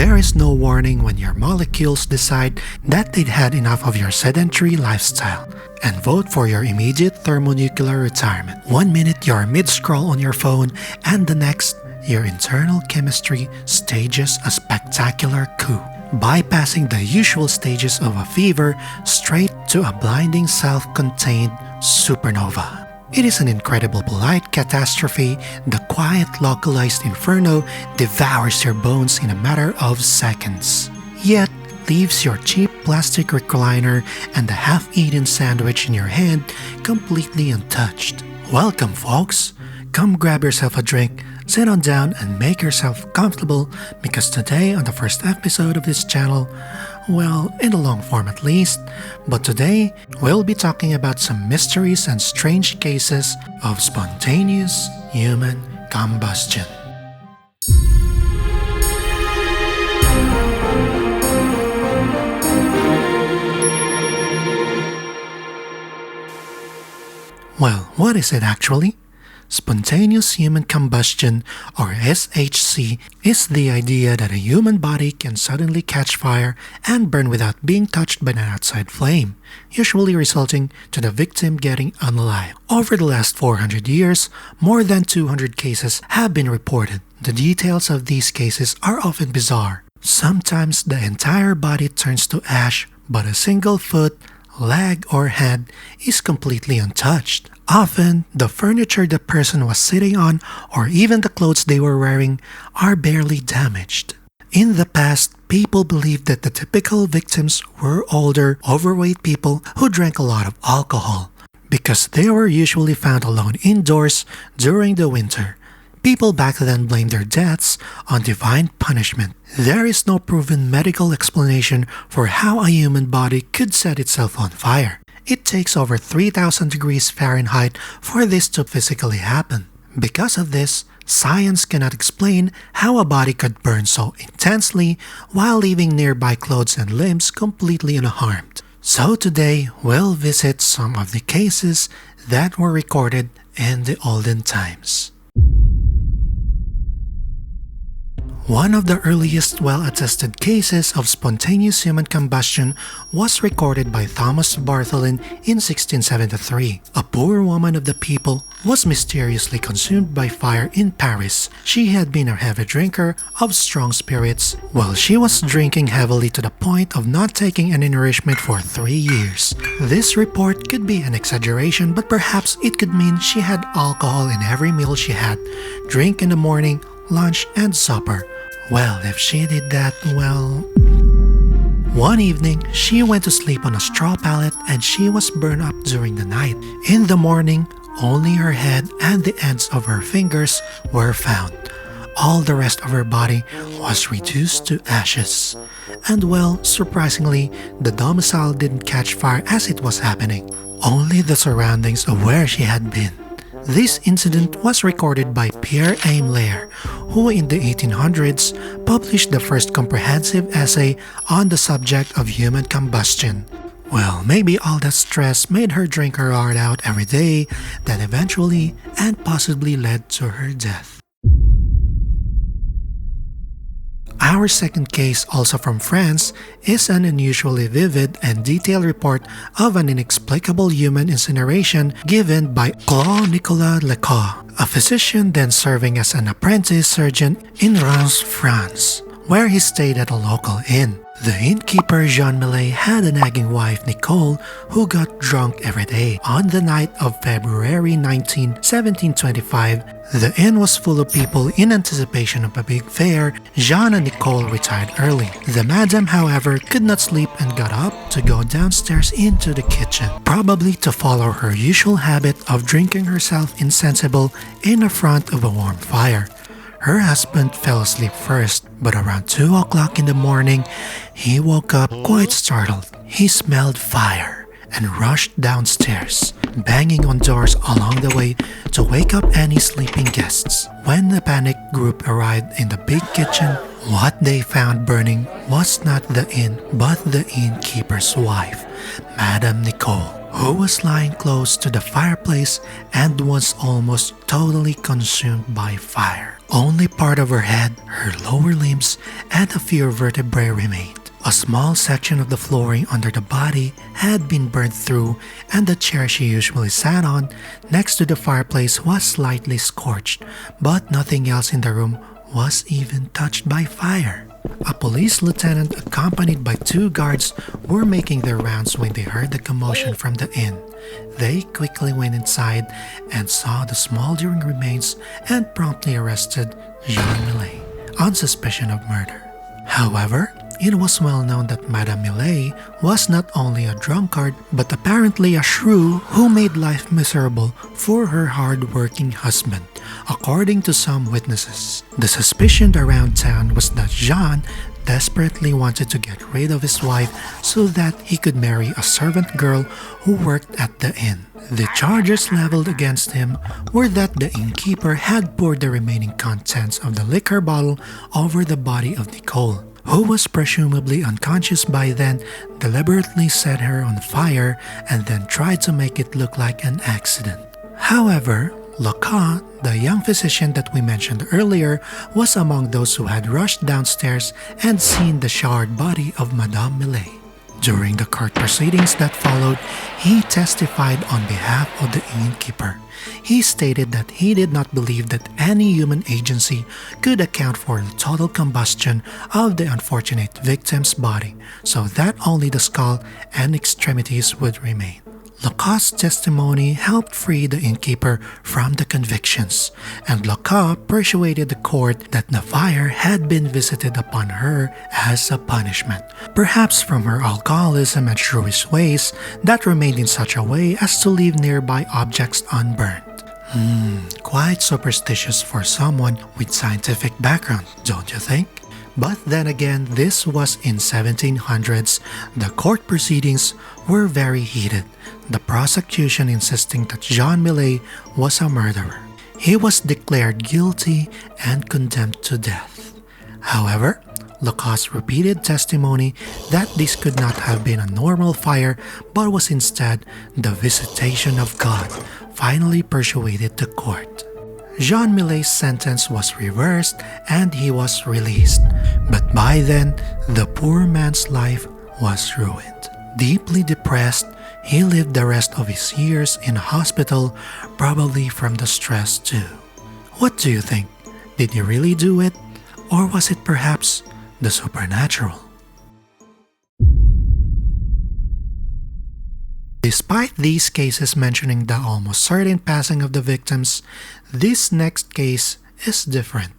There is no warning when your molecules decide that they'd had enough of your sedentary lifestyle and vote for your immediate thermonuclear retirement. 1 minute you're mid-scroll on your phone, and the next, your internal chemistry stages a spectacular coup, bypassing the usual stages of a fever straight to a blinding self-contained supernova. It is an incredible polite catastrophe. The quiet, localized inferno devours your bones in a matter of seconds, yet leaves your cheap plastic recliner and the half-eaten sandwich in your hand completely untouched. Welcome, folks! Come grab yourself a drink, sit on down and make yourself comfortable, because today on the first episode of this channel, well, in the long form at least, but today we'll be talking about some mysteries and strange cases of spontaneous human combustion. Well, what is it actually? Spontaneous human combustion, or SHC, is the idea that a human body can suddenly catch fire and burn without being touched by an outside flame, usually resulting to the victim getting unalive. Over the last 400 years, more than 200 cases have been reported. The details of these cases are often bizarre. Sometimes the entire body turns to ash, but a single foot, leg, or hand is completely untouched. Often, the furniture the person was sitting on or even the clothes they were wearing are barely damaged. In the past, people believed that the typical victims were older, overweight people who drank a lot of alcohol, because they were usually found alone indoors during the winter. People back then blamed their deaths on divine punishment. There is no proven medical explanation for how a human body could set itself on fire. It takes over 3,000 degrees Fahrenheit for this to physically happen. Because of this, science cannot explain how a body could burn so intensely while leaving nearby clothes and limbs completely unharmed. So today, we'll visit some of the cases that were recorded in the olden times. One of the earliest well-attested cases of spontaneous human combustion was recorded by Thomas Bartholin in 1673. A poor woman of the people was mysteriously consumed by fire in Paris. She had been a heavy drinker of strong spirits, while she was drinking heavily to the point of not taking any nourishment for 3 years. This report could be an exaggeration, but perhaps it could mean she had alcohol in every meal she had, drink in the morning, lunch, and supper. Well, if she did that, well... One evening, she went to sleep on a straw pallet and she was burned up during the night. In the morning, only her head and the ends of her fingers were found. All the rest of her body was reduced to ashes. And well, surprisingly, the domicile didn't catch fire as it was happening. Only the surroundings of where she had been. This incident was recorded by Pierre Aimler, who in the 1800s published the first comprehensive essay on the subject of human combustion. Well, maybe all that stress made her drink her heart out every day that eventually and possibly led to her death. Our second case, also from France, is an unusually vivid and detailed report of an inexplicable human incineration given by Claude Nicolas Lecoq, a physician then serving as an apprentice surgeon in Reims, France, where he stayed at a local inn. The innkeeper Jean Millet had a nagging wife, Nicole, who got drunk every day. On the night of February 19, 1725, the inn was full of people in anticipation of a big fair. Jean and Nicole retired early. The madam, however, could not sleep and got up to go downstairs into the kitchen, probably to follow her usual habit of drinking herself insensible in the front of a warm fire. Her husband fell asleep first, but around 2 o'clock in the morning, he woke up quite startled. He smelled fire and rushed downstairs, banging on doors along the way to wake up any sleeping guests. When the panicked group arrived in the big kitchen, what they found burning was not the inn, but the innkeeper's wife, Madame Nicole. who was lying close to the fireplace and was almost totally consumed by fire. Only part of her head, her lower limbs, and a few vertebrae remained. A small section of the flooring under the body had been burned through, and the chair she usually sat on next to the fireplace was slightly scorched, but nothing else in the room was even touched by fire. A police lieutenant accompanied by 2 guards were making their rounds when they heard the commotion from the inn. They quickly went inside and saw the smoldering remains and promptly arrested Jean Millet on suspicion of murder. However, it was well known that Madame Millet was not only a drunkard but apparently a shrew who made life miserable for her hard-working husband, according to some witnesses. The suspicion around town was that Jean desperately wanted to get rid of his wife so that he could marry a servant girl who worked at the inn. The charges leveled against him were that the innkeeper had poured the remaining contents of the liquor bottle over the body of Nicole, who was presumably unconscious by then, deliberately set her on fire and then tried to make it look like an accident. However, Lecoq, the young physician that we mentioned earlier, was among those who had rushed downstairs and seen the charred body of Madame Millet. During the court proceedings that followed, he testified on behalf of the innkeeper. He stated that he did not believe that any human agency could account for the total combustion of the unfortunate victim's body, so that only the skull and extremities would remain. Lecoq's testimony helped free the innkeeper from the convictions, and Lecoq persuaded the court that the fire had been visited upon her as a punishment, perhaps from her alcoholism and shrewish ways that remained in such a way as to leave nearby objects unburned. Quite superstitious for someone with scientific background, don't you think? But then again, this was in 1700s. The court proceedings were very heated, the prosecution insisting that Jean Millet was a murderer. He was declared guilty and condemned to death. However, Lecoq's repeated testimony that this could not have been a normal fire but was instead the visitation of God finally persuaded the court. Jean Millet's sentence was reversed and he was released, but by then, the poor man's life was ruined. Deeply depressed, he lived the rest of his years in a hospital, probably from the stress too. What do you think? Did he really do it? Or was it perhaps the supernatural? Despite these cases mentioning the almost certain passing of the victims, this next case is different.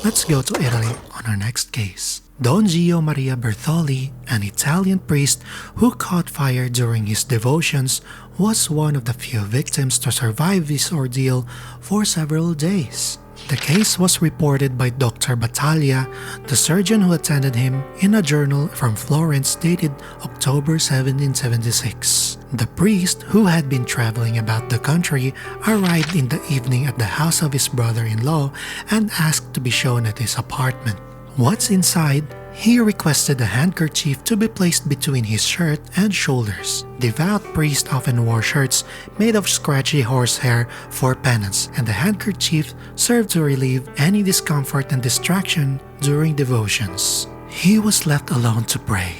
Let's go to Italy on our next case. Don Gio Maria Bertoli, an Italian priest who caught fire during his devotions, was one of the few victims to survive this ordeal for several days. The case was reported by Dr. Battaglia, the surgeon who attended him, in a journal from Florence dated October 1776. The priest, who had been traveling about the country, arrived in the evening at the house of his brother-in-law and asked to be shown at his apartment. Once inside, he requested a handkerchief to be placed between his shirt and shoulders. Devout priests often wore shirts made of scratchy horsehair for penance, and the handkerchief served to relieve any discomfort and distraction during devotions. He was left alone to pray.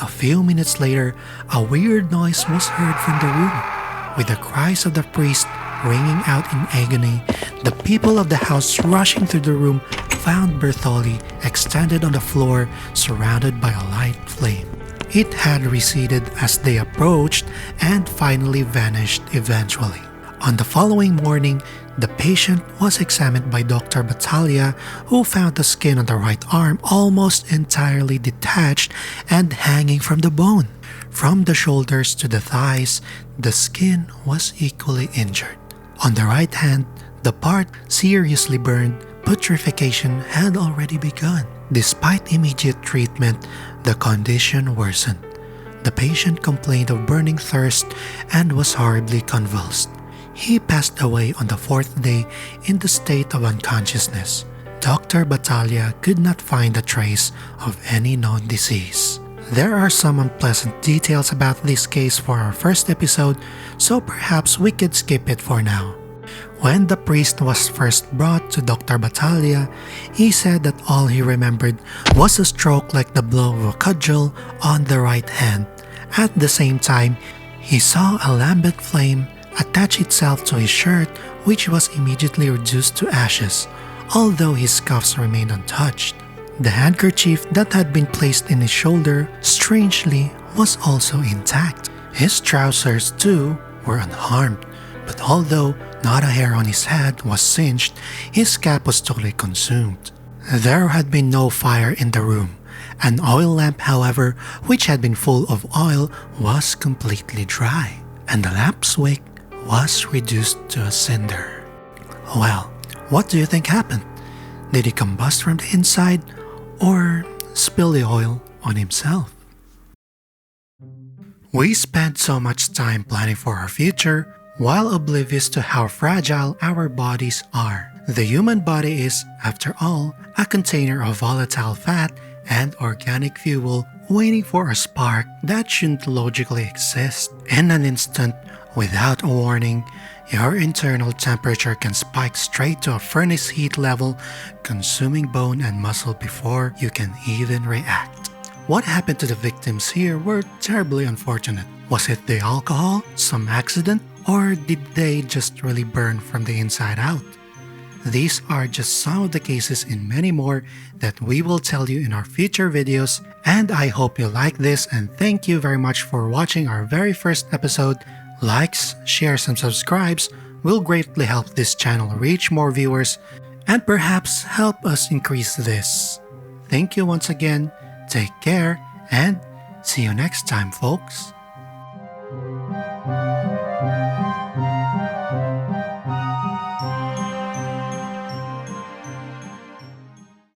A few minutes later, a weird noise was heard from the room. With the cries of the priest ringing out in agony, the people of the house rushing through the room found Bertoli extended on the floor, surrounded by a light flame. It had receded as they approached and finally vanished eventually. On the following morning, the patient was examined by Dr. Battaglia, who found the skin on the right arm almost entirely detached and hanging from the bone. From the shoulders to the thighs, the skin was equally injured. On the right hand, the part seriously burned, putrefaction had already begun. Despite immediate treatment, the condition worsened. The patient complained of burning thirst and was horribly convulsed. He passed away on the 4th day in the state of unconsciousness. Dr. Battaglia could not find a trace of any known disease. There are some unpleasant details about this case for our first episode, so perhaps we could skip it for now. When the priest was first brought to Dr. Battaglia, he said that all he remembered was a stroke like the blow of a cudgel on the right hand. At the same time, he saw a lambent flame attach itself to his shirt, which was immediately reduced to ashes, although his cuffs remained untouched. The handkerchief that had been placed in his shoulder, strangely, was also intact. His trousers, too, were unharmed, but although not a hair on his head was singed, his cap was totally consumed. There had been no fire in the room. An oil lamp, however, which had been full of oil, was completely dry, and the lamp's wick was reduced to a cinder. Well, what do you think happened? Did he combust from the inside, or spill the oil on himself? We spend so much time planning for our future, while oblivious to how fragile our bodies are. The human body is, after all, a container of volatile fat and organic fuel waiting for a spark that shouldn't logically exist. In an instant, without a warning, your internal temperature can spike straight to a furnace heat level, consuming bone and muscle before you can even react. What happened to the victims here were terribly unfortunate. Was it the alcohol, some accident, or did they just really burn from the inside out? These are just some of the cases and many more that we will tell you in our future videos, and I hope you like this, and thank you very much for watching our very first episode. Likes, shares, and subscribes will greatly help this channel reach more viewers and perhaps help us increase this. Thank you once again, take care, and see you next time, folks.